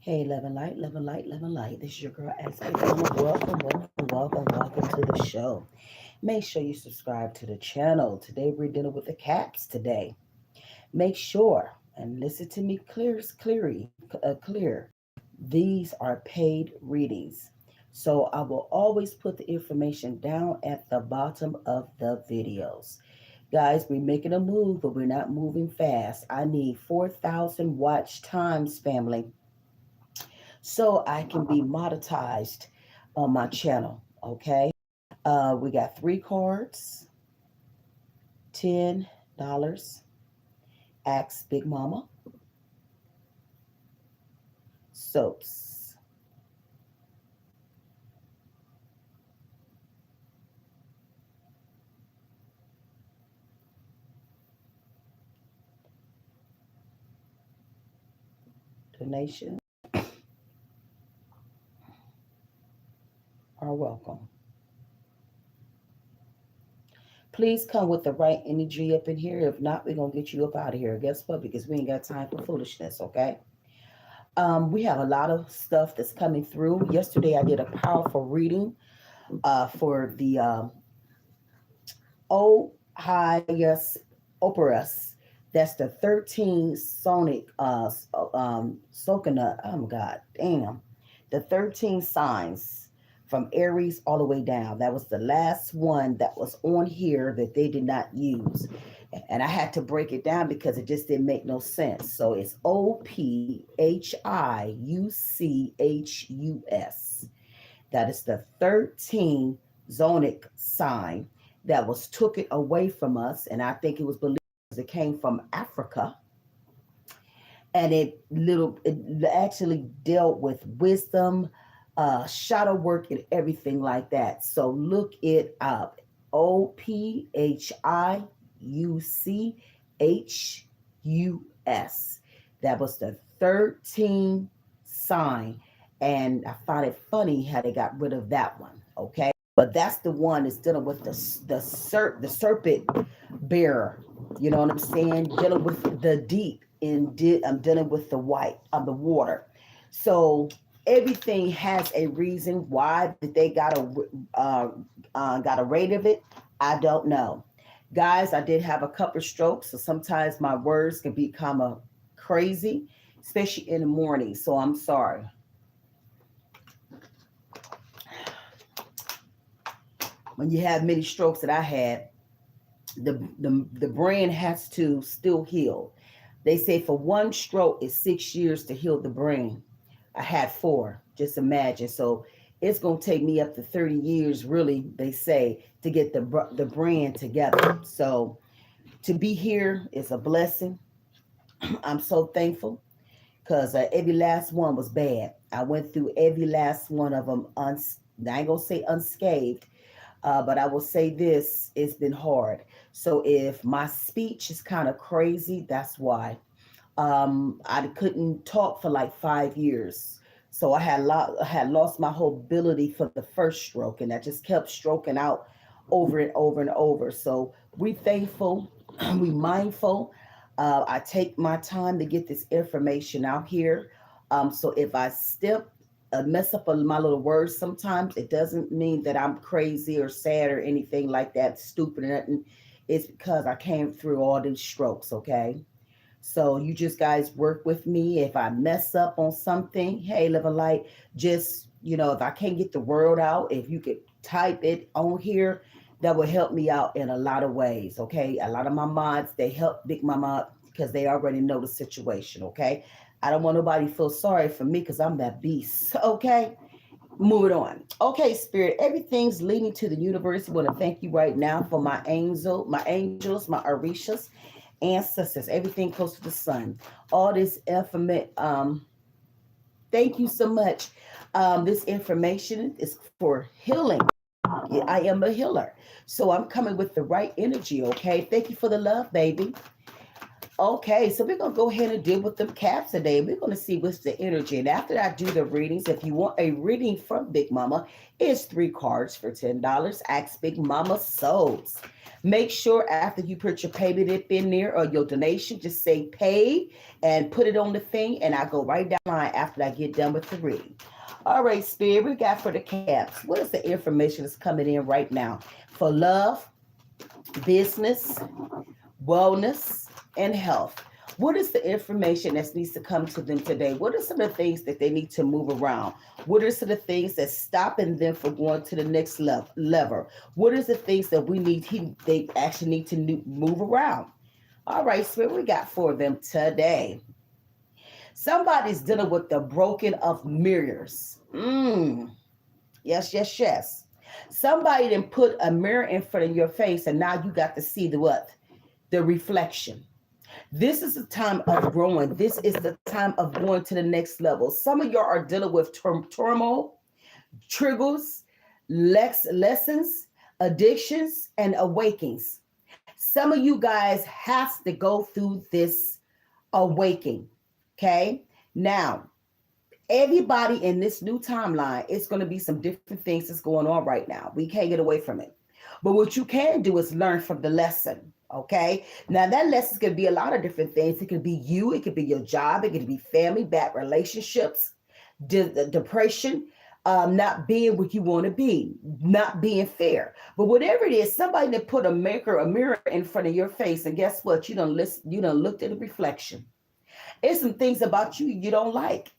Hey, love and light, love and light, love and light. This is your girl, Aspen. Welcome to the show. Make sure you subscribe to the channel. Today we're dealing with the caps today. Make sure and listen to me clear. These are paid readings. So I will always put the information down at the bottom of the videos. Guys, we're making a move, but we're not moving fast. I need 4,000 watch times, family, so I can be monetized on my channel. Okay. We got three cards, $10. Ask Big Mama. Soaps. Donations are welcome. Please come with the right energy up in here. If not, we're gonna get you up out of here. Guess what? Because we ain't got time for foolishness, okay? We have a lot of stuff that's coming through. Yesterday I did a powerful reading for the Highest Operas. That's the 13 sonic Sokana. Oh my god, damn. The 13 signs from Aries all the way down. That was the last one that was on here that they did not use. And I had to break it down because it just didn't make no sense. So it's Ophiuchus. That is the 13 zodiac sign that was took it away from us. And I think it was believed it came from Africa. And it actually dealt with wisdom, shadow work, and everything like that. So look it up. Ophiuchus. That was the 13 sign. And I find it funny how they got rid of that one. Okay. But that's the one that's dealing with the serpent bearer. You know what I'm saying? Dealing with the deep. I'm dealing with the white of the water. So everything has a reason why that they got a rate of it. I don't know. Guys, I did have a couple of strokes, so sometimes my words can be kind of crazy, especially in the morning. So I'm sorry. When you have many strokes that I had, the brain has to still heal. They say for one stroke is 6 years to heal the brain. I had 4. Just imagine. So it's going to take me up to 30 years, really, they say, to get the brain together. So to be here is a blessing. I'm so thankful because every last one was bad. I went through every last one of them. I ain't going to say unscathed, but I will say this, it's been hard. So if my speech is kind of crazy, that's why. I couldn't talk for like 5 years. So I had lost my whole ability for the first stroke, and I just kept stroking out over and over and over. So we thankful, we mindful. I take my time to get this information out here. So if I mess up my little words sometimes, it doesn't mean that I'm crazy or sad or anything like that, stupid or nothing. It's because I came through all these strokes, okay? So you just guys work with me. If I mess up on something, hey, live a light, just, if I can't get the word out, if you could type it on here, that will help me out in a lot of ways, okay? A lot of my mods, they help Big Mama because they already know the situation, okay? I don't want nobody to feel sorry for me because I'm that beast, okay? Move it on. Okay, Spirit, everything's leading to the universe. I want to thank you right now for my angels, my Orishas, ancestors, everything close to the sun. All this information, thank you so much. This information is for healing. I am a healer. So I'm coming with the right energy, okay? Thank you for the love, baby. Okay, so we're gonna go ahead and deal with them caps today. We're gonna see what's the energy. And after I do the readings, if you want a reading from Big Mama, it's 3 cards for $10. Ask Big Mama Souls. Make sure after you put your payment up in there or your donation, just say pay and put it on the thing, and I go right down the line after I get done with the reading. All right, Spirit, we got for the caps. What is the information that's coming in right now for love, business, wellness, and health? What is the information that needs to come to them today? What are some of the things that they need to move around? What are some of the things that's stopping them from going to the next level? What is the things that they actually need to move around? All right, so what we got for them today? Somebody's dealing with the broken of mirrors. Yes, yes, yes. Somebody then put a mirror in front of your face, and now you got to see the what? The reflection. This is the time of growing. This is the time of going to the next level. Some of y'all are dealing with turmoil, triggers, lessons, addictions, and awakens. Some of you guys have to go through this awakening. Okay. Now, everybody in this new timeline, it's going to be some different things that's going on right now. We can't get away from it. But what you can do is learn from the lesson. Okay. Now that lesson is going to be a lot of different things. It could be you. It could be your job. It could be family, bad relationships, depression, not being what you want to be, not being fair. But whatever it is, somebody that put a mirror in front of your face, and guess what? You done looked at the reflection. It's some things about you don't like.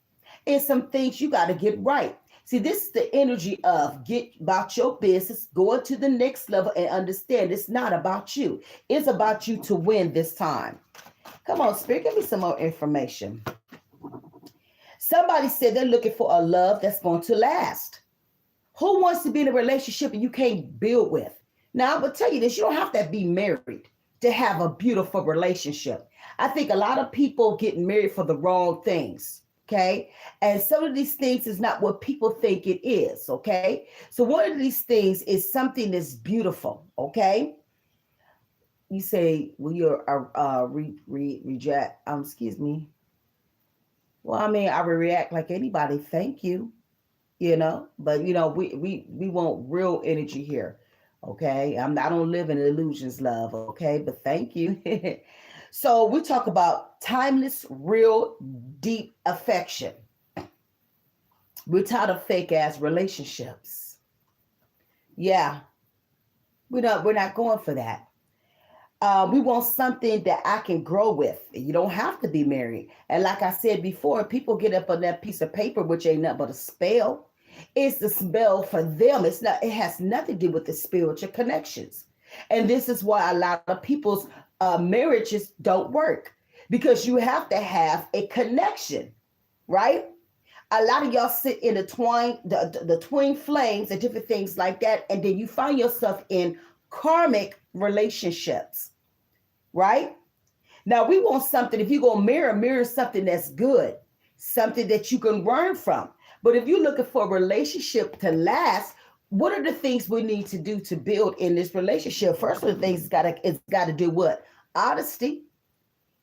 It's some things you got to get right. See, this is the energy of get about your business, going to the next level, and understand it's not about you. It's about you to win this time. Come on, Spirit, give me some more information. Somebody said they're looking for a love that's going to last. Who wants to be in a relationship and you can't build with? Now, I'm going to tell you this. You don't have to be married to have a beautiful relationship. I think a lot of people get married for the wrong things. Okay. And some of these things is not what people think it is. Okay. So one of these things is something that's beautiful. Okay. You say, well, you're reject. Excuse me. Well, I mean, I would react like anybody. Thank you. But we want real energy here. Okay. I don't live in illusions, love. Okay. But thank you. So we talk about timeless, real, deep affection. We're tired of fake ass relationships. Yeah, we're not going for that. We want something that I can grow with. You don't have to be married. And like I said before, people get up on that piece of paper, which ain't nothing but a spell. It's the spell for them. It has nothing to do with the spiritual connections. And this is why a lot of people's marriages don't work, because you have to have a connection, right? A lot of y'all sit in the twin flames and different things like that, and then you find yourself in karmic relationships, right? Now we want something. If you're gonna mirror something that's good, something that you can learn from. But if you're looking for a relationship to last, what are the things we need to do to build in this relationship? First of the things it's got to do what? Honesty,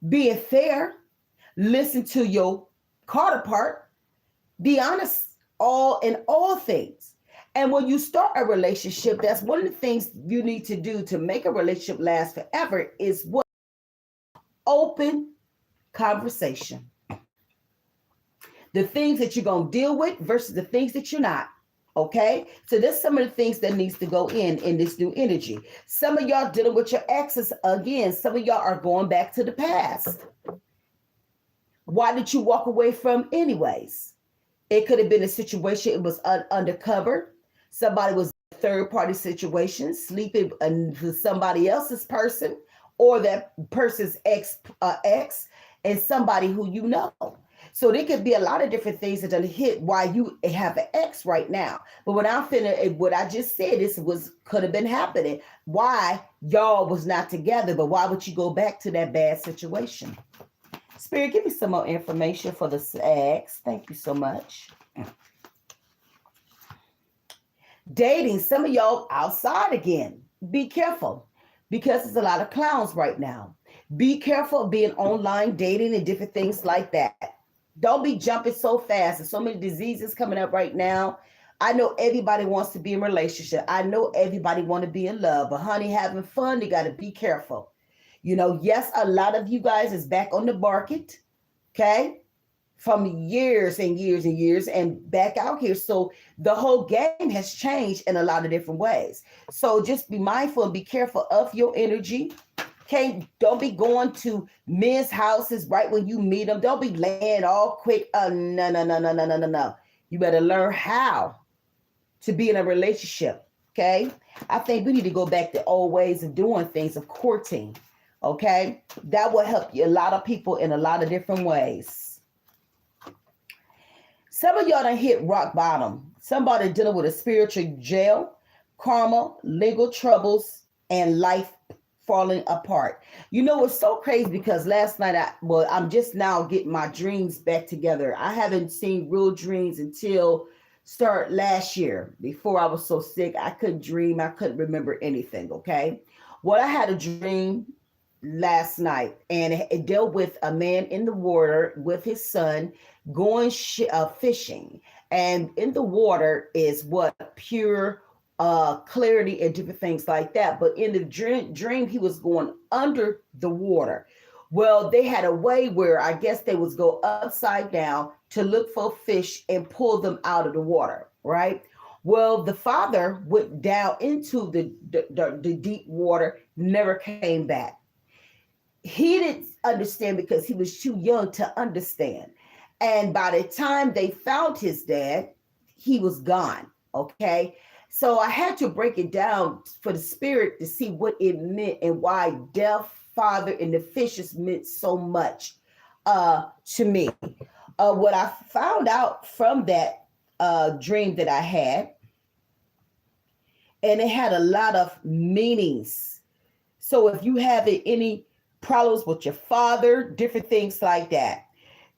being fair, listen to your counterpart, be honest in all things. And when you start a relationship, that's one of the things you need to do to make a relationship last forever is what? Open conversation. The things that you're going to deal with versus the things that you're not. Okay, so there's some of the things that needs to go in this new energy. Some of y'all dealing with your exes again. Some of y'all are going back to the past. Why did you walk away from anyways? It could have been a situation. It was undercover. Somebody was a third-party situation, sleeping with somebody else's person, or that person's ex and somebody who you know. So there could be a lot of different things that done hit why you have an ex right now. But what I just said, could have been happening. Why y'all was not together, but why would you go back to that bad situation? Spirit, give me some more information for the ex. Thank you so much. Dating, some of y'all outside again. Be careful, because there's a lot of clowns right now. Be careful of being online dating and different things like that. Don't be jumping so fast. There's so many diseases coming up right now. I know everybody wants to be in a relationship. I know everybody want to be in love, but honey, having fun, you got to be careful. Yes, a lot of you guys is back on the market, okay? From years and years and years and back out here. So the whole game has changed in a lot of different ways. So just be mindful and be careful of your energy. Don't be going to men's houses right when you meet them. Don't be laying all quick. No, no, no, no, no, no, no, no. You better learn how to be in a relationship. Okay. I think we need to go back to old ways of doing things, of courting. Okay. That will help you, a lot of people in a lot of different ways. Some of y'all done hit rock bottom. Somebody dealing with a spiritual jail, karma, legal troubles, and life falling apart. It's so crazy because last night, I'm just now getting my dreams back together. I haven't seen real dreams until start last year. Before I was so sick, I couldn't dream. I couldn't remember anything. Okay. Well, I had a dream last night, and it dealt with a man in the water with his son going fishing, and in the water is what pure clarity and different things like that. But in the dream, he was going under the water. Well, they had a way where I guess they was go upside down to look for fish and pull them out of the water, right? Well, the father went down into the deep water, never came back. He didn't understand because he was too young to understand. And by the time they found his dad, he was gone. Okay. So I had to break it down for the spirit to see what it meant and why death, father, and the fishes meant so much to me. What I found out from that dream that I had, and it had a lot of meanings. So if you have any problems with your father, different things like that,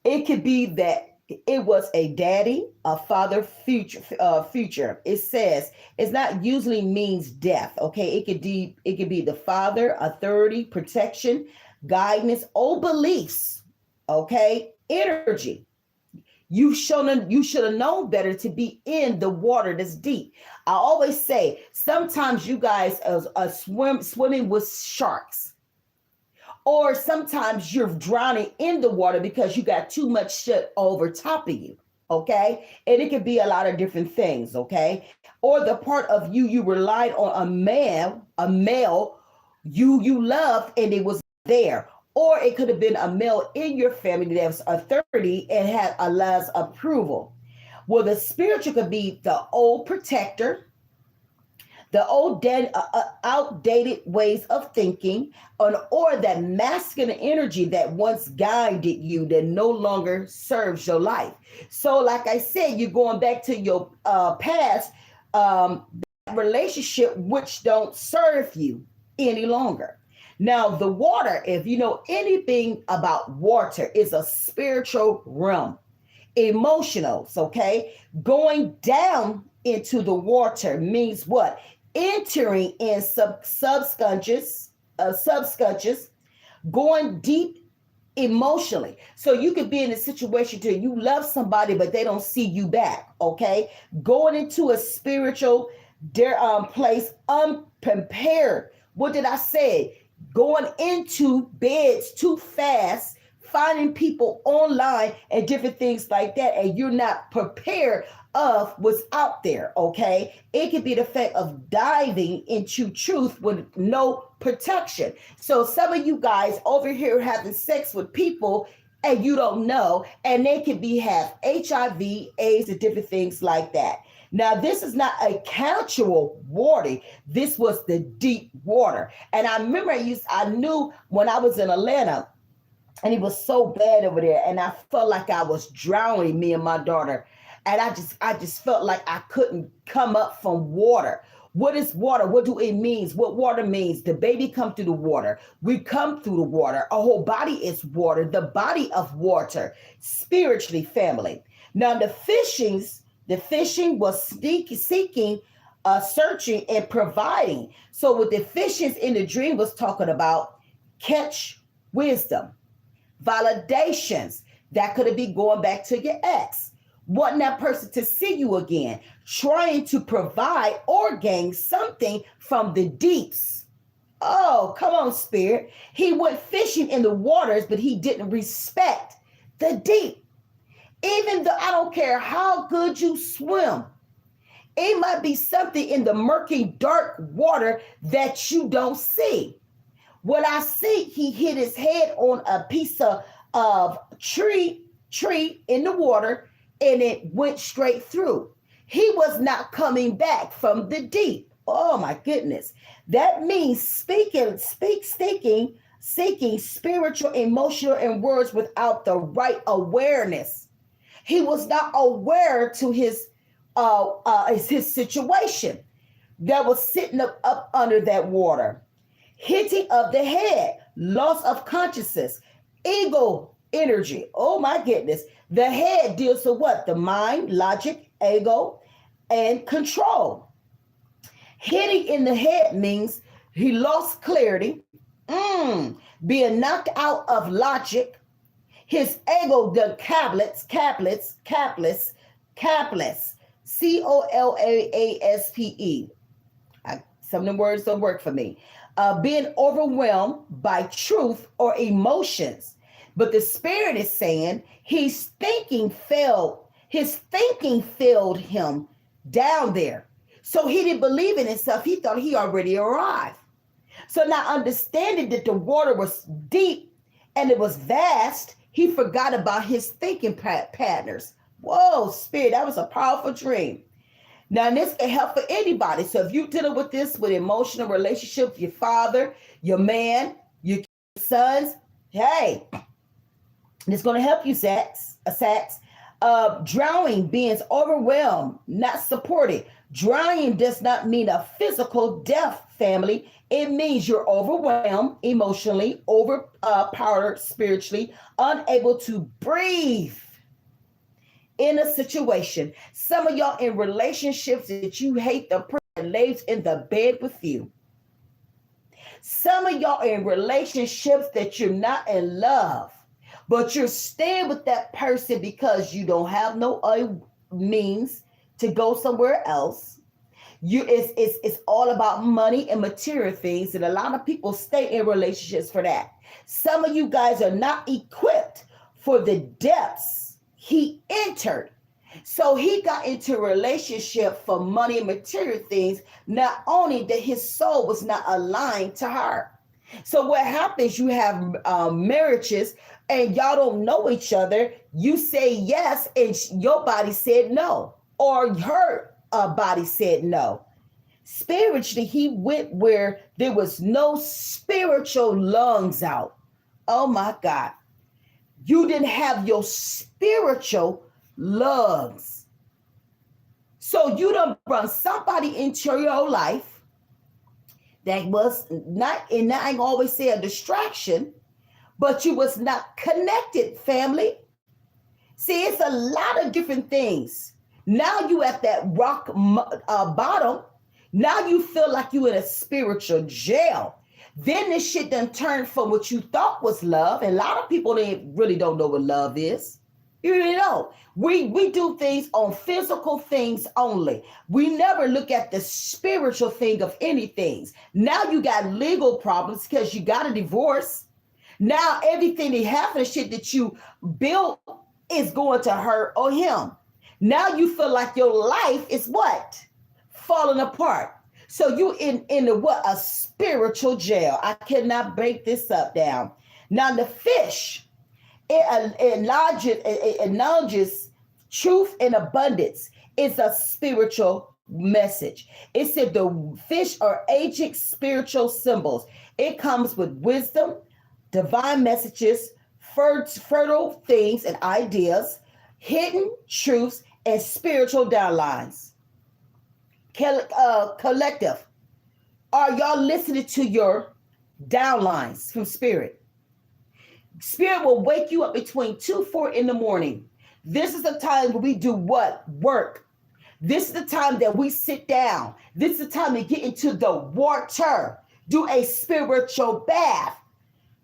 it could be that it was a daddy, a father, future. It says it's not usually means death. Okay, it could be the father, authority, protection, guidance, old beliefs. Okay, energy. You should have known better to be in the water that's deep. I always say sometimes you guys are swimming with sharks. Or sometimes you're drowning in the water because you got too much shit over top of you. Okay. And it could be a lot of different things. Okay. Or the part of you relied on a male you loved and it was there. Or it could have been a male in your family that was authority and had Allah's approval. Well, the spiritual could be the old protector, the old outdated ways of thinking, or that masculine energy that once guided you that no longer serves your life. So like I said, you're going back to your past relationship which don't serve you any longer. Now, the water, if you know anything about water, is a spiritual realm, emotional, okay? Going down into the water means what? Entering in subconscious, going deep emotionally. So you could be in a situation where you love somebody, but they don't see you back. Okay. Going into a spiritual place unprepared. What did I say? Going into beds too fast, finding people online and different things like that, and you're not prepared of what's out there. Okay, it could be the fact of diving into truth with no protection. So some of you guys over here having sex with people and you don't know, and they could have HIV, AIDS, and different things like that. Now, this is not a casual water. This was the deep water. And I remember I knew when I was in Atlanta, and it was so bad over there, and I felt like I was drowning, me and my daughter. And I just felt like I couldn't come up from water. What is water? What do it means? What water means? The baby come through the water. We come through the water. Our whole body is water, the body of water, spiritually, family. Now, the fishing was seeking, searching, and providing. So what the fishing in the dream was talking about, catch wisdom. Validations, that could be going back to your ex, wanting that person to see you again, trying to provide or gain something from the deeps. Oh, come on, spirit. He went fishing in the waters, but he didn't respect the deep. Even though I don't care how good you swim, it might be something in the murky, dark water that you don't see. What I see, he hit his head on a piece of tree in the water, and it went straight through. He was not coming back from the deep. Oh my goodness. That means seeking spiritual, emotional, and words without the right awareness. He was not aware to his situation that was sitting up under that water. Hitting of the head, loss of consciousness, ego energy. Oh my goodness. The head deals with what? The mind, logic, ego, and control. Hitting in the head means he lost clarity, being knocked out of logic. His ego done capless, COLAASPE. Some of the words don't work for me. Being overwhelmed by truth or emotions. But the spirit is saying his thinking failed him down there. So he didn't believe in himself. He thought he already arrived. So now understanding that the water was deep and it was vast, he forgot about his thinking patterns. Whoa, spirit, that was a powerful dream. Now, this can help for anybody. So if you're dealing with this with emotional relationships, your father, your man, your sons, hey, it's going to help you, Sax. Drowning, being overwhelmed, not supported. Drowning does not mean a physical death, family. It means you're overwhelmed emotionally, overpowered spiritually, unable to breathe in a situation. Some of y'all in relationships that you hate the person that lays in the bed with you. Some of y'all in relationships that you're not in love, but you're staying with that person because you don't have no other means to go somewhere else. It's all about money and material things, and a lot of people stay in relationships for that. Some of you guys are not equipped for the depths he entered. So he got into a relationship for money and material things, not only that his soul was not aligned to her. So what happens, you have marriages and y'all don't know each other. You say yes and your body said no, or her body said no. Spiritually, he went where there was no spiritual lungs out. Oh my God. You didn't have your spiritual lungs. So you done brought somebody into your life that was not, and I ain't always say a distraction, but you was not connected, family. See, it's a lot of different things. Now you at that rock bottom. Now you feel like you in a spiritual jail. Then this shit done turned from what you thought was love. And a lot of people really don't know what love is. You really don't. We do things on physical things only. We never look at the spiritual thing of anything. Now you got legal problems because you got a divorce. Now everything that happened, shit that you built is going to her or him. Now you feel like your life is what? Falling apart. So you in a what? A spiritual jail. I cannot break this up down. Now the fish, it acknowledges truth and abundance. It's a spiritual message. It said the fish are ancient spiritual symbols. It comes with wisdom, divine messages, fertile things and ideas, hidden truths, and spiritual downlines. Collective, are y'all listening to your downlines from spirit? Spirit will wake you up between 2-4 in the morning. This is the time when we do what? Work. This is the time that we sit down. This is the time to get into the water. Do a spiritual bath.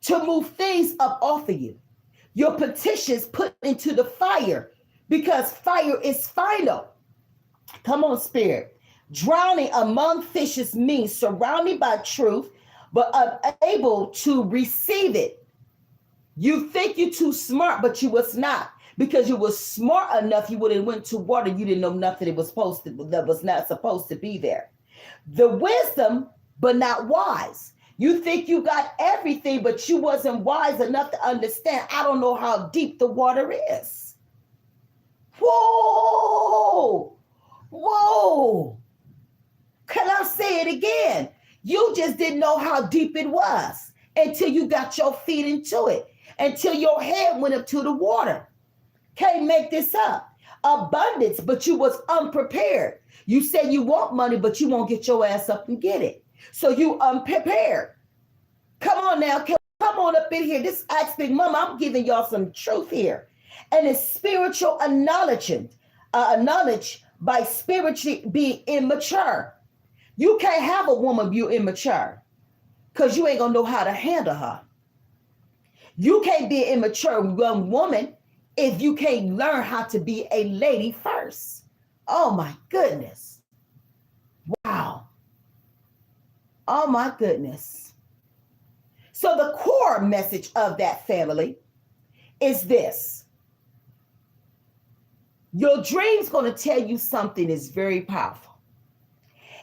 to move things up off of you. Your petitions put into the fire because fire is final. Come on, Spirit. Drowning among fishes means surrounded by truth, but unable to receive it. You think you're too smart, but you was not. Because you was smart enough, you would have went to water. You didn't know nothing that was not supposed to be there. The wisdom, but not wise. You think you got everything, but you wasn't wise enough to understand. I don't know how deep the water is. Whoa, whoa. Can I say it again? You just didn't know how deep it was until you got your feet into it, until your head went up to the water. Can't make this up. Abundance, but you was unprepared. You say you want money, but you won't get your ass up and get it. So you unprepared. Come on now, come on up in here. This Ask Big Mama, I'm giving y'all some truth here. And it's spiritual knowledge by spiritually being immature. You can't have a woman you immature because you ain't gonna know how to handle her. You can't be an immature young woman if you can't learn how to be a lady first. Oh my goodness. Wow. Oh my goodness. So the core message of that, family, is this. Your dream's going to tell you something that's very powerful.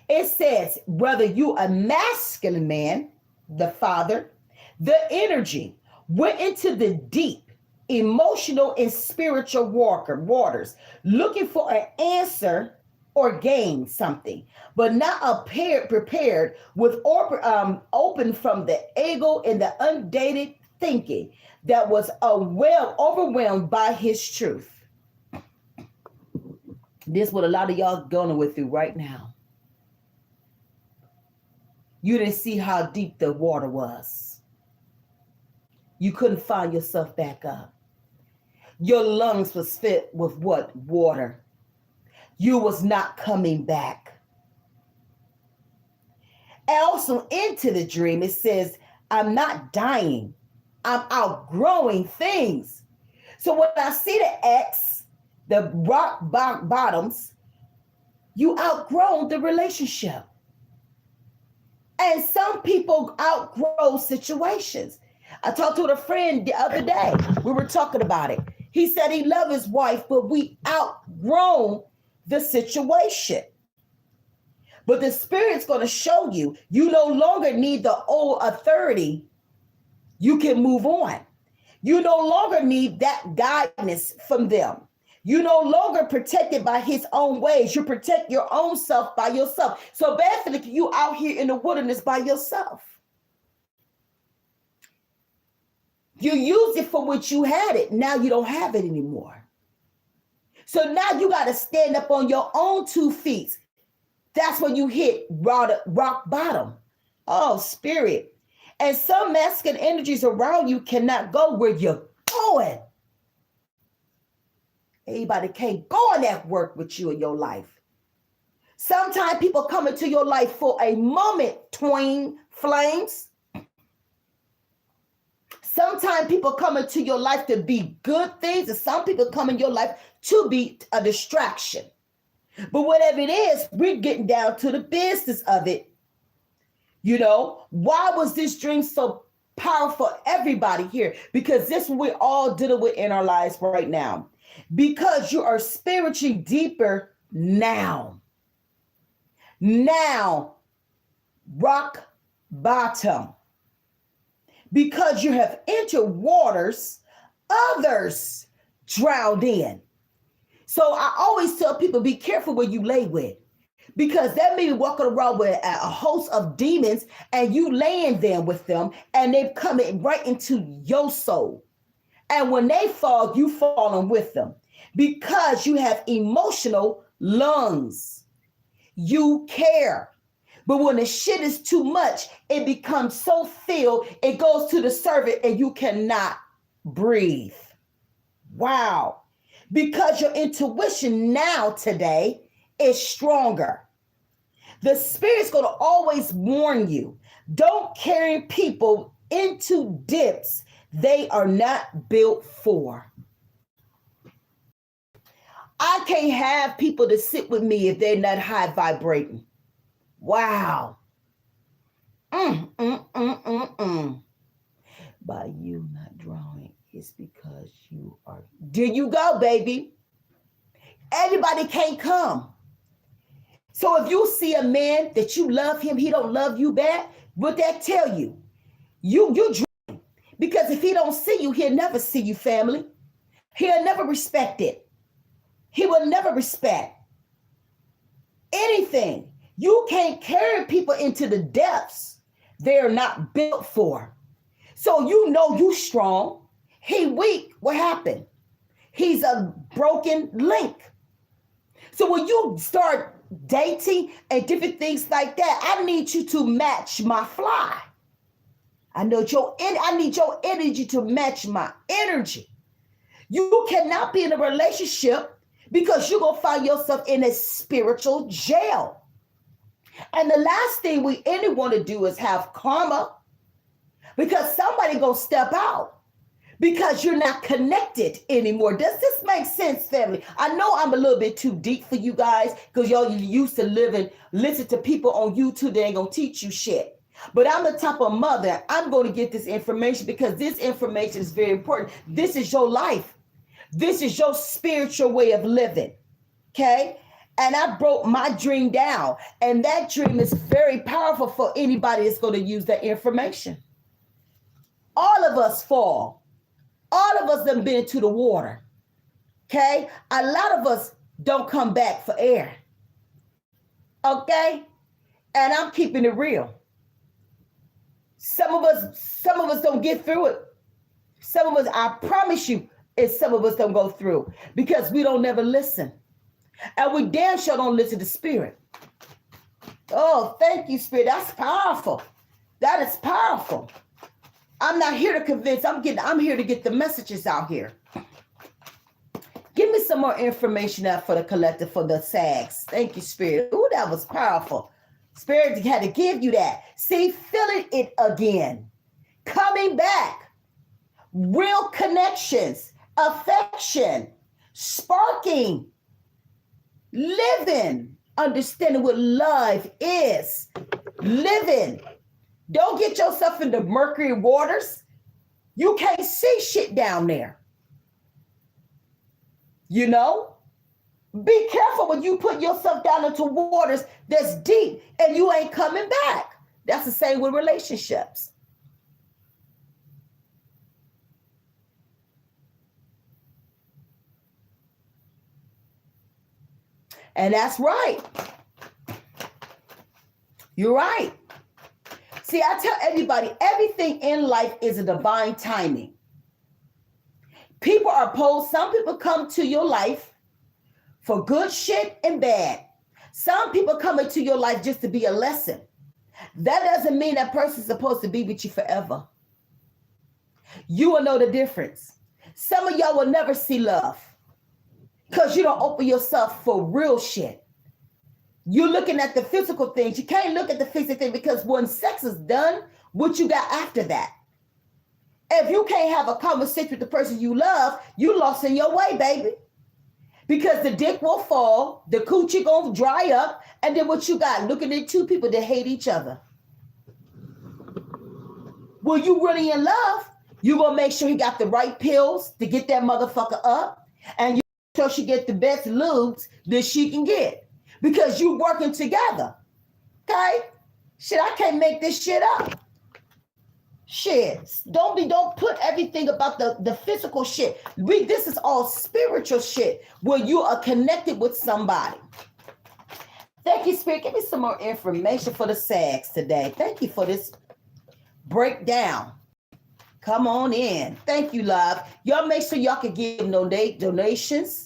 It says, whether you a masculine man, the father, the energy went into the deep emotional and spiritual waters, looking for an answer or gain something, but not prepared with open from the ego and the undated thinking that was overwhelmed by his truth. This is what a lot of y'all going through right now. You didn't see how deep the water was. You couldn't find yourself back up. Your lungs was filled with what? Water. You was not coming back. Also into the dream, it says, I'm not dying. I'm outgrowing things. So when I see the X, the rock bottoms, you outgrown the relationship. And some people outgrow situations. I talked to a friend the other day. We were talking about it. He said he loved his wife, but we outgrown the situation. But the Spirit's going to show you, you no longer need the old authority. You can move on. You no longer need that guidance from them. You no longer protected by his own ways. You protect your own self by yourself. So basically, you out here in the wilderness by yourself. You used it for which you had it. Now you don't have it anymore. So now you got to stand up on your own 2 feet. That's when you hit rock bottom. Oh, Spirit. And some masculine energies around you cannot go where you're going. Anybody can't go in that work with you in your life. Sometimes people come into your life for a moment, twin flames. Sometimes people come into your life to be good things, and some people come in your life to be a distraction. But whatever it is, we're getting down to the business of it. You know, why was this dream so powerful for everybody here? Because this is what we're all dealing with in our lives right now. Because you are spiritually deeper now. Now, rock bottom. Because you have entered waters others drowned in. So I always tell people, be careful where you lay with. Because that may be walking around with a host of demons and you laying there with them and they're coming right into your soul. And when they fall, you falling with them because you have emotional lungs. You care. But when the shit is too much, it becomes so filled, it goes to the servant and you cannot breathe. Wow. Because your intuition now today is stronger. The Spirit's going to always warn you. Don't carry people into depths they are not built for. I can't have people to sit with me if they're not high vibrating. Wow. By you not drawing, it's because you are. There you go, baby. Everybody can't come. So if you see a man that you love him, he don't love you back, what that tell you? You dream. Because if he don't see you, he'll never see you, family. He'll never respect it. He will never respect anything. You can't carry people into the depths they're not built for. So you know you strong. He weak. What happened? He's a broken link. So when you start dating and different things like that, I need you to match my fly. I need your energy to match my energy. You cannot be in a relationship because you're going to find yourself in a spiritual jail. And the last thing we any want to do is have karma, because somebody going to step out because you're not connected anymore. Does this make sense, family? I know I'm a little bit too deep for you guys because y'all used to listen to people on YouTube. They ain't going to teach you shit. But I'm the type of mother, I'm going to get this information because this information is very important. This is your life. This is your spiritual way of living. Okay? And I broke my dream down. And that dream is very powerful for anybody that's going to use that information. All of us fall. All of us done been into the water. Okay? A lot of us don't come back for air. Okay? And I'm keeping it real. Some of us don't get through it. Some of us, I promise you, some of us don't go through because we don't never listen. And we damn sure don't listen to spirit. Oh, thank you, spirit. That's powerful. That is powerful. I'm not here to convince. I'm here to get the messages out here. Give me some more information out for the collective, for the SAGs. Thank you, spirit. Ooh, that was powerful. Spirit had to give you that. See, feeling it again. Coming back. Real connections. Affection. Sparking. Living. Understanding what love is. Living. Don't get yourself into murky waters. You can't see shit down there. You know? Be careful when you put yourself down into waters that's deep and you ain't coming back. That's the same with relationships. And that's right. You're right. See, I tell everybody, everything in life is a divine timing. People are opposed. Some people come to your life for good shit and bad. Some people come into your life just to be a lesson. That doesn't mean that person's supposed to be with you forever. You will know the difference. Some of y'all will never see love because you don't open yourself for real shit. You're looking at the physical things. You can't look at the physical thing because when sex is done, what you got after that? If you can't have a conversation with the person you love, you lost in your way, baby. Because the dick will fall, the coochie gonna dry up, and then what you got? Looking at two people that hate each other. Well, you really in love, you gonna make sure he got the right pills to get that motherfucker up, and you make sure she get the best lubes that she can get. Because you working together. Okay? Shit, I can't make this shit up. Shit. Don't put everything about the physical shit. This is all spiritual shit where you are connected with somebody. Thank you, Spirit. Give me some more information for the SAGs today. Thank you for this breakdown. Come on in. Thank you, love. Y'all make sure y'all can give donations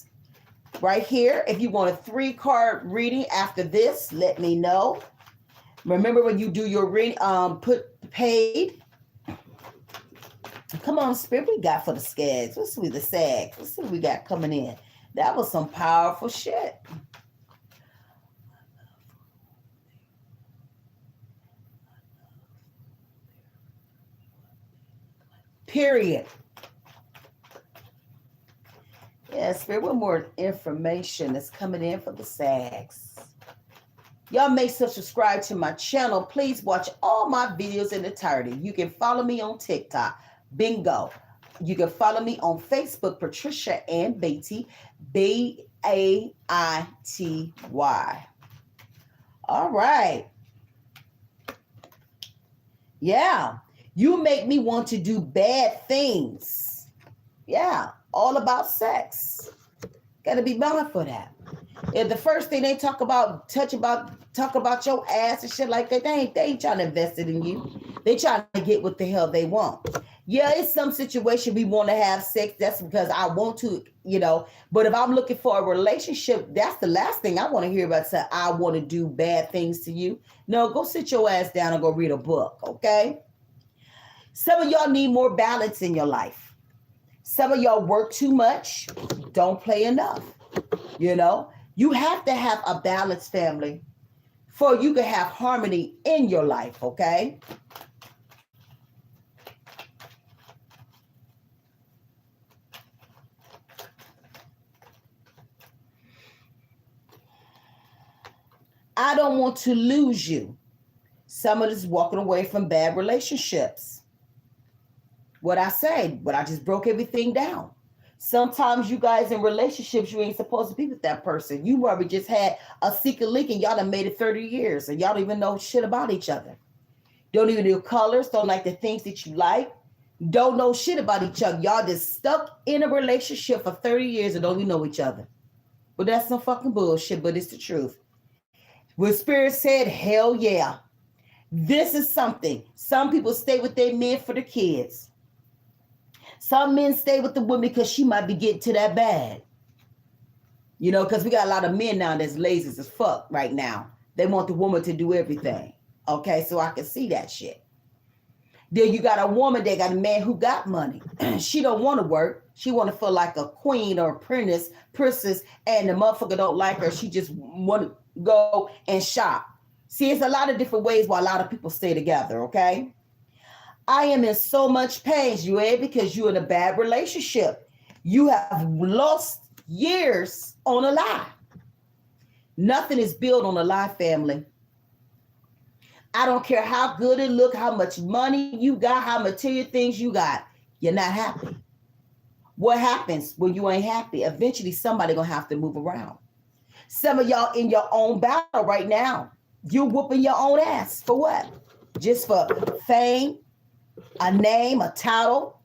right here. If you want a 3-card reading after this, let me know. Remember when you do your reading, put paid. Come on, Spirit, we got for the SAGs. Let's see the SAGs. Let's see what we got coming in. That was some powerful shit. Period. Yeah, Spirit, what more information is coming in for the SAGs? Y'all make sure to subscribe to my channel. Please watch all my videos in entirety. You can follow me on TikTok. Bingo. You can follow me on Facebook, Patricia Ann Beatty, Baity. All right. Yeah. You make me want to do bad things. Yeah. All about sex. Got to be mindful of that. If the first thing they talk about your ass and shit like that, they ain't trying to invest it in you. They trying to get what the hell they want. Yeah, it's some situation we want to have sex. That's because I want to, But if I'm looking for a relationship, that's the last thing I want to hear about. Say, I want to do bad things to you. No, go sit your ass down and go read a book, okay? Some of y'all need more balance in your life. Some of y'all work too much, don't play enough. You have to have a balanced family for you to have harmony in your life, okay? I don't want to lose you. Some of this walking away from bad relationships. What I just broke everything down. Sometimes you guys in relationships, you ain't supposed to be with that person. You probably just had a secret link and y'all done made it 30 years and y'all don't even know shit about each other. Don't even know colors, don't like the things that you like. Don't know shit about each other. Y'all just stuck in a relationship for 30 years and don't even know each other. But that's some fucking bullshit, but it's the truth. When Spirit said, hell yeah. This is something. Some people stay with their men for the kids. Some men stay with the woman because she might be getting to that bad. Because we got a lot of men now that's lazy as fuck right now. They want the woman to do everything. Okay, so I can see that shit. Then you got a woman that got a man who got money. She don't want to work. She want to feel like a queen or a princess, and the motherfucker don't like her. She just want to go and shop. See, it's a lot of different ways why a lot of people stay together, okay? I am in so much pain, because you're in a bad relationship. You have lost years on a lie. Nothing is built on a lie, family. I don't care how good it look, how much money you got, how material things you got. You're not happy. What happens when you ain't happy? Eventually, somebody gonna have to move around. Some of y'all in your own battle right now. You're whooping your own ass. For what? Just for fame, a name, a title.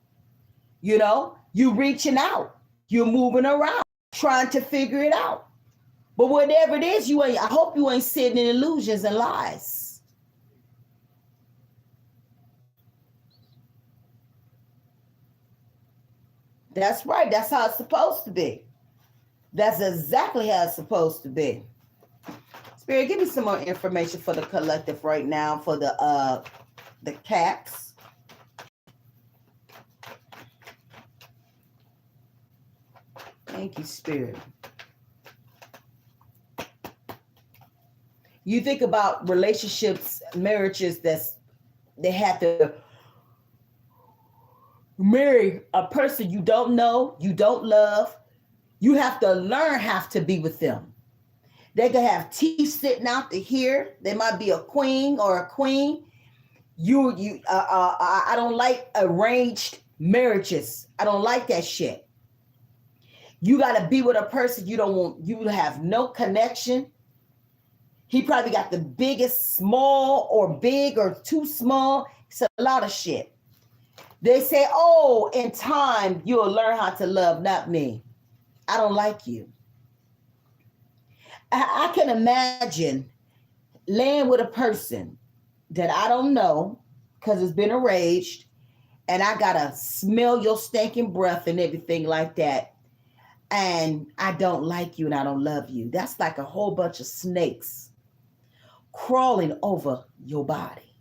You reaching out. You're moving around, trying to figure it out. But whatever it is, I hope you ain't sitting in illusions and lies. That's right. That's how it's supposed to be. That's exactly how it's supposed to be. Spirit, give me some more information for the collective right now for the cats. Thank you, Spirit. You think about relationships, marriages they have to marry a person you don't know, you don't love. You have to learn how to be with them. They could have teeth sitting out to here. They might be a queen or a queen. I don't like arranged marriages. I don't like that shit. You got to be with a person you don't want. You have no connection. He probably got the biggest, small or big or too small. It's a lot of shit. They say, oh, in time, you'll learn how to love, not me. I don't like you. I can imagine laying with a person that I don't know because it's been arranged, and I got to smell your stinking breath and everything like that. And I don't like you and I don't love you. That's like a whole bunch of snakes crawling over your body.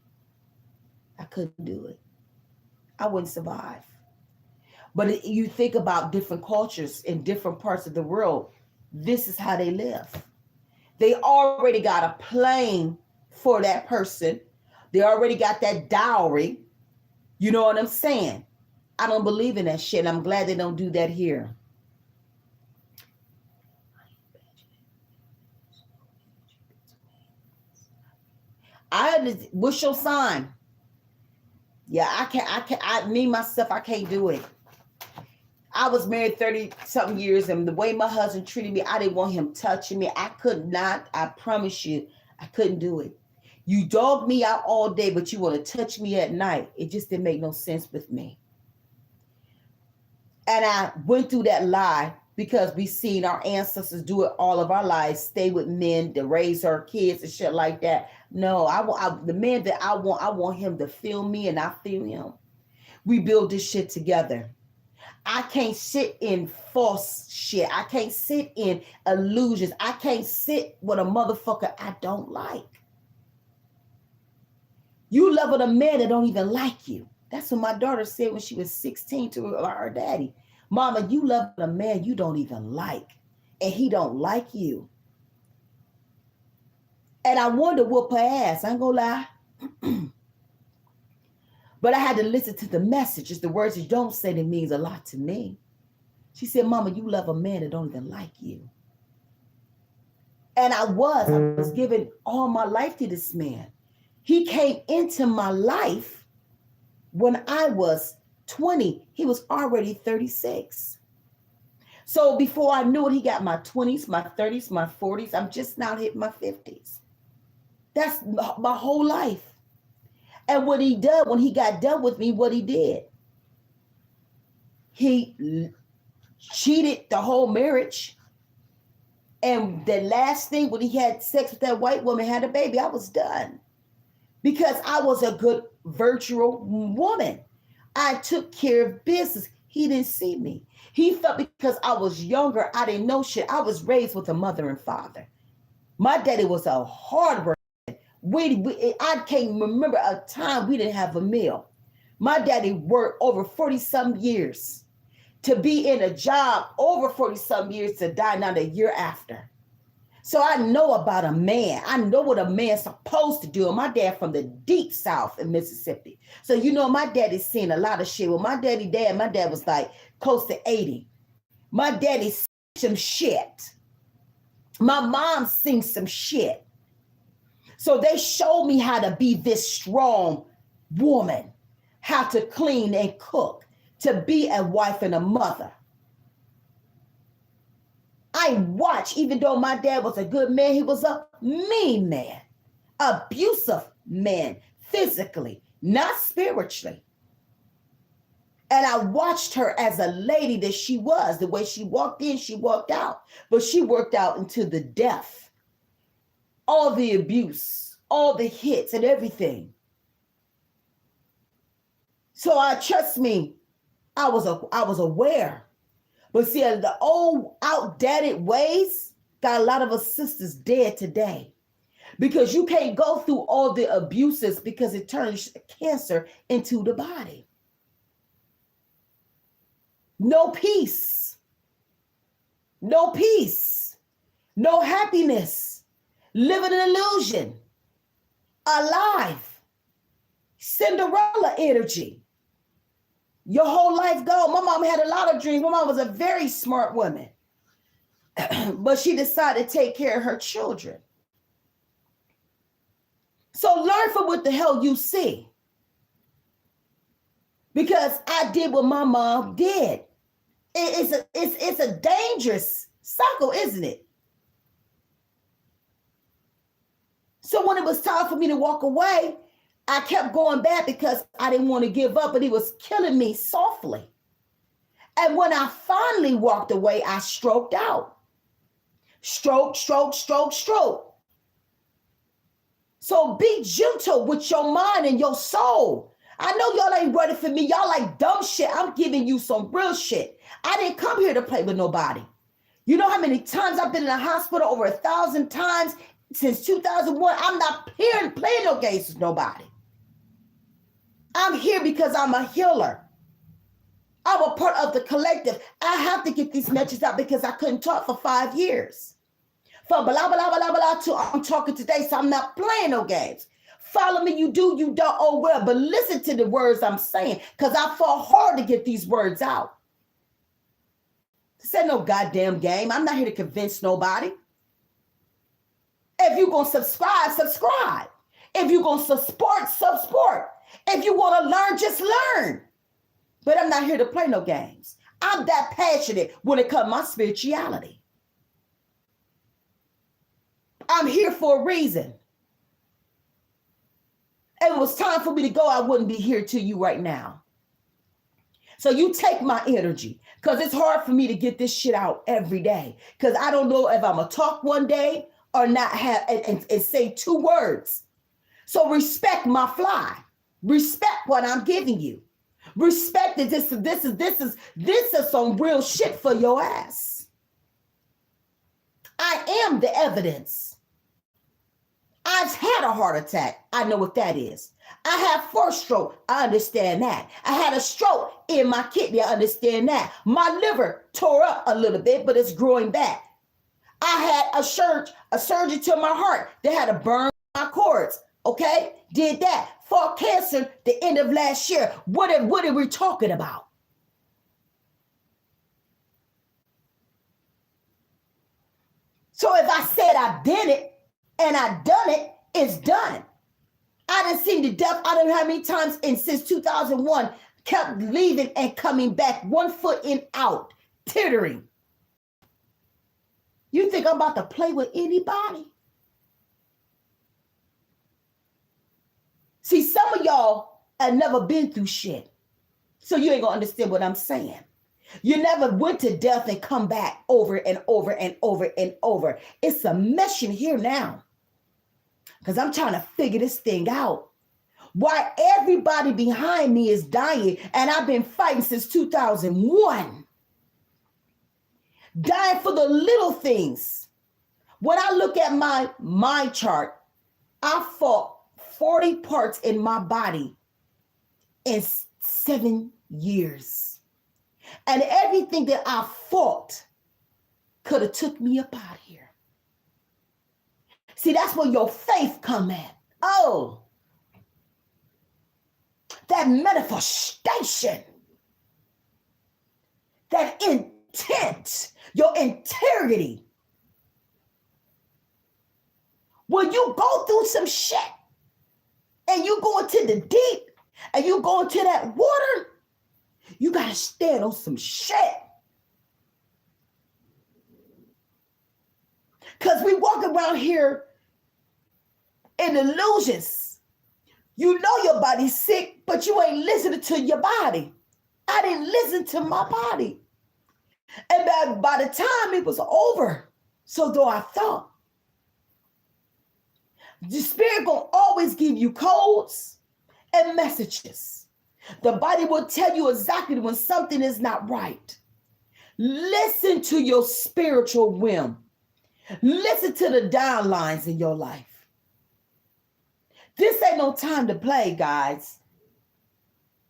I couldn't do it. I wouldn't survive. But you think about different cultures in different parts of the world. This is how they live. They already got a plane for that person. They already got that dowry. You know what I'm saying? I don't believe in that shit. I'm glad they don't do that here. What's your sign? Yeah, me, myself, I can't do it. I was married 30 something years, and the way my husband treated me, I didn't want him touching me. I could not, I promise you, I couldn't do it. You dog me out all day, but you want to touch me at night. It just didn't make no sense with me. And I went through that lie because we seen our ancestors do it all of our lives, stay with men to raise our kids and shit like that. No, the man that I want him to feel me and I feel him. We build this shit together. I can't sit in false shit. I can't sit in illusions. I can't sit with a motherfucker I don't like. You loving a man that don't even like you. That's what my daughter said when she was 16 to her daddy. Mama, you love a man you don't even like, and he don't like you. And I wanted to whoop her ass. I ain't gonna lie. But I had to listen to the messages. The words you don't say that means a lot to me. She said, Mama, you love a man that don't even like you. And I was giving all my life to this man. He came into my life when I was 20. He was already 36. So before I knew it, he got my 20s, my 30s, my 40s. I'm just now hitting my 50s. That's my whole life. And what he did, when he got done with me, what he did, he cheated the whole marriage. And the last thing, when he had sex with that white woman, had a baby, I was done. Because I was a good virtual woman. I took care of business. He didn't see me. He felt because I was younger, I didn't know shit. I was raised with a mother and father. My daddy was a hard worker. I can't remember a time we didn't have a meal. My daddy worked over 40-some years to be in a job over 40-some years to die not a year after. So I know about a man. I know what a man's supposed to do. And my dad from the deep South in Mississippi. So, you know, my daddy's seen a lot of shit. Well, my dad was like close to 80. My daddy seen some shit. My mom seen some shit. So they showed me how to be this strong woman, how to clean and cook, to be a wife and a mother. I watched, even though my dad was a good man, he was a mean man, abusive man, physically, not spiritually. And I watched her as a lady that she was, the way she walked in, she walked out, but she worked out into the death. All the abuse, all the hits and everything. So trust me, I was aware. But see, the old outdated ways got a lot of us sisters dead today. Because you can't go through all the abuses because it turns cancer into the body. No peace. No peace. No happiness. Living an illusion, alive, Cinderella energy. Your whole life gone. My mom had a lot of dreams. My mom was a very smart woman, but she decided to take care of her children. So learn from what the hell you see. Because I did what my mom did. It's a dangerous cycle, isn't it? So when it was time for me to walk away, I kept going back because I didn't want to give up, but he was killing me softly. And when I finally walked away, I stroked out. Stroke, stroke, stroke, stroke. So be gentle with your mind and your soul. I know y'all ain't ready for me. Y'all like dumb shit. I'm giving you some real shit. I didn't come here to play with nobody. You know how many times I've been in the hospital? Over 1,000 times. Since 2001, I'm not here playing no games with nobody. I'm here because I'm a healer. I'm a part of the collective. I have to get these messages out because I couldn't talk for 5 years. From blah, blah, blah, blah, blah, to I'm talking today, so I'm not playing no games. Follow me, you do, you don't, oh well. But listen to the words I'm saying, because I fought hard to get these words out. This ain't no goddamn game. I'm not here to convince nobody. If you're going to subscribe, subscribe. If you're going to support. If you want to learn, just learn. But I'm not here to play no games. I'm that passionate when it comes to my spirituality. I'm here for a reason. If it was time for me to go, I wouldn't be here to you right now. So you take my energy, because it's hard for me to get this shit out every day, because I don't know if I'm going to talk one day or not have and say 2 words. So respect my fly. Respect what I'm giving you. Respect that this is some real shit for your ass. I am the evidence. I've had a heart attack. I know what that is. I had 4 stroke. I understand that. I had a stroke in my kidney. I understand that. My liver tore up a little bit, but it's growing back. I had a surgery to my heart. They had to burn my cords. Okay? Did that. Fought cancer the end of last year. What are we talking about? So if I said I did it and I done it, it's done. I done seen the death. I don't know how many times since 2001 kept leaving and coming back, 1 foot in, out, tittering. You think I'm about to play with anybody? See, some of y'all have never been through shit. So you ain't gonna understand what I'm saying. You never went to death and come back over and over and over and over. It's a mission here now. Because I'm trying to figure this thing out. Why everybody behind me is dying, and I've been fighting since 2001. Dying for the little things. When I look at my chart, I fought 40 parts in my body in 7 years. And everything that I fought could have took me up out of here. See, that's where your faith come at. Oh, that manifestation, that intent, your integrity. When you go through some shit and you go into the deep and you go into that water, you got to stand on some shit. Because we walk around here in illusions. You know your body's sick, but you ain't listening to your body. I didn't listen to my body. And by the time it was over, so though I thought, the spirit will always give you codes and messages. The body will tell you exactly when something is not right. Listen to your spiritual whim. Listen to the downlines in your life. This ain't no time to play, guys.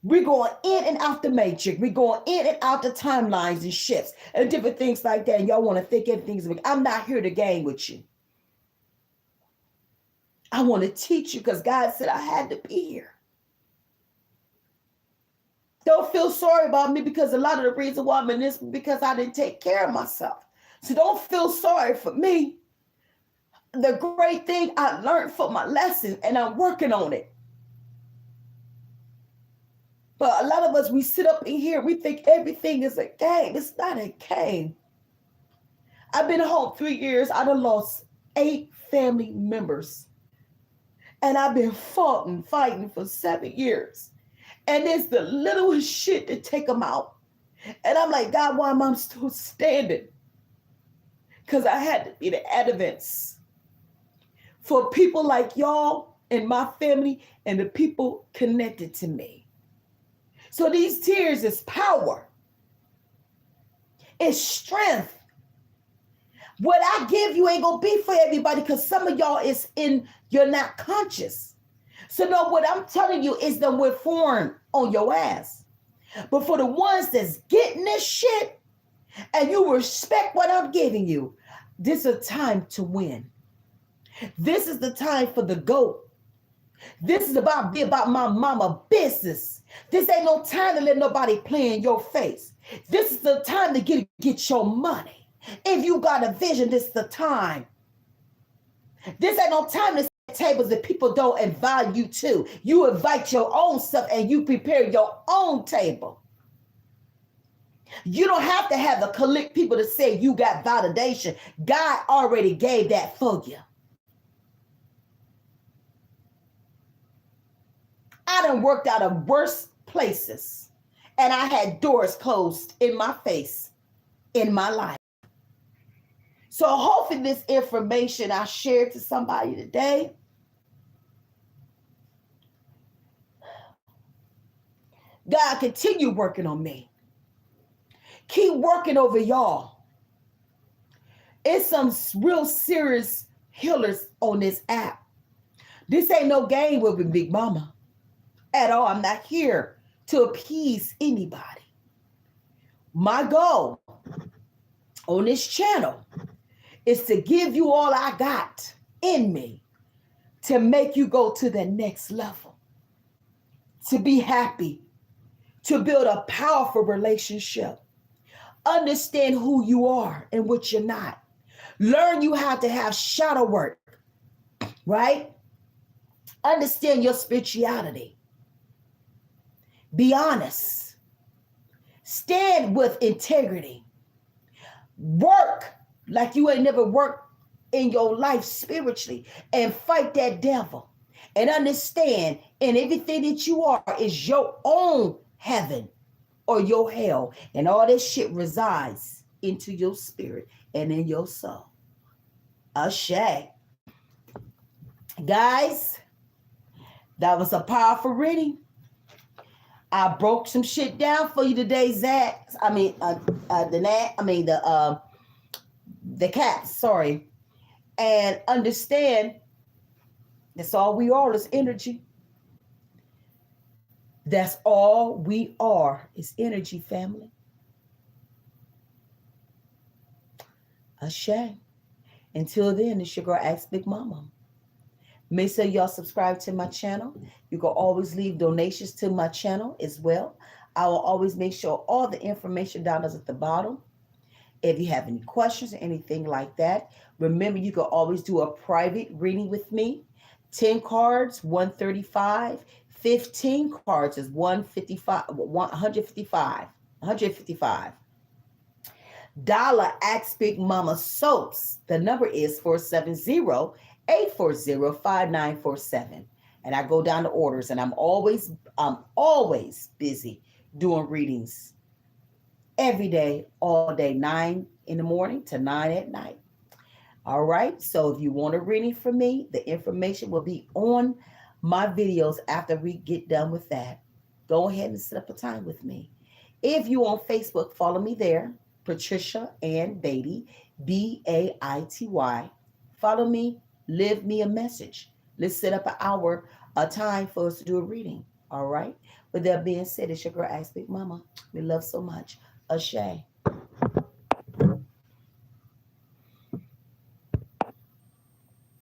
We're going in and out the matrix. We're going in and out the timelines and shifts and different things like that. And y'all want to think everything's big. I'm not here to game with you. I want to teach you because God said I had to be here. Don't feel sorry about me, because a lot of the reason why I'm in this is because I didn't take care of myself. So don't feel sorry for me. The great thing, I learned from my lesson and I'm working on it. But a lot of us, we sit up in here, we think everything is a game. It's not a game. I've been home 3 years. I done lost 8 family members. And I've been fighting for 7 years. And it's the littlest shit to take them out. And I'm like, God, why am I still standing? Because I had to be the evidence for people like y'all and my family and the people connected to me. So these tears is power. It's strength. What I give you ain't going to be for everybody, because some of y'all you're not conscious. So no, what I'm telling you is that we're foreign on your ass. But for the ones that's getting this shit and you respect what I'm giving you, this is a time to win. This is the time for the GOAT This is about be about my mama business. This ain't no time to let nobody play in your face. This is the time to get your money. If you got a vision, this is the time. This ain't no time to set tables that people don't invite you to. You invite your own stuff and you prepare your own table. You don't have to have the collect people to say you got validation. God already gave that for you. I done worked out of worse places and I had doors closed in my face in my life. So hopefully this information I shared to somebody today, God, continue working on me. Keep working over y'all. It's some real serious healers on this app. This ain't no game with Big Mama at all. I'm not here to appease anybody. My goal on this channel is to give you all I got in me to make you go to the next level, to be happy, to build a powerful relationship. Understand who you are and what you're not. Learn you how to have shadow work, right? Understand your spirituality. Be honest. Stand with integrity. Work like you ain't never worked in your life spiritually and fight that devil. And understand in everything that you are is your own heaven or your hell. And all this shit resides into your spirit and in your soul. Ashay. Guys, that was a powerful reading. I broke some shit down for you today, Zach. The cats, sorry. And understand that's all we are is energy. That's all we are is energy, family. Ashay. Until then, it's your girl, Ask Big Mama. Make sure y'all subscribe to my channel. You can always leave donations to my channel as well. I will always make sure all the information down is at the bottom. If you have any questions or anything like that, remember you can always do a private reading with me. 10 cards, 135. 15 cards is 155. Dollar Ask Big Mama soaps. The number is 470-840-5947. And I go down to orders, and I'm always busy doing readings every day, all day, 9 in the morning to 9 at night. All right. So if you want a reading from me, the information will be on my videos after we get done with that. Go ahead and set up a time with me. If you on Facebook, follow me there. Patricia Ann Beatty, Baity. Follow me, leave me a message. Let's set up an hour, a time for us to do a reading. All right. With that being said, it's your girl, Ask Big Mama. We love so much. Ashay.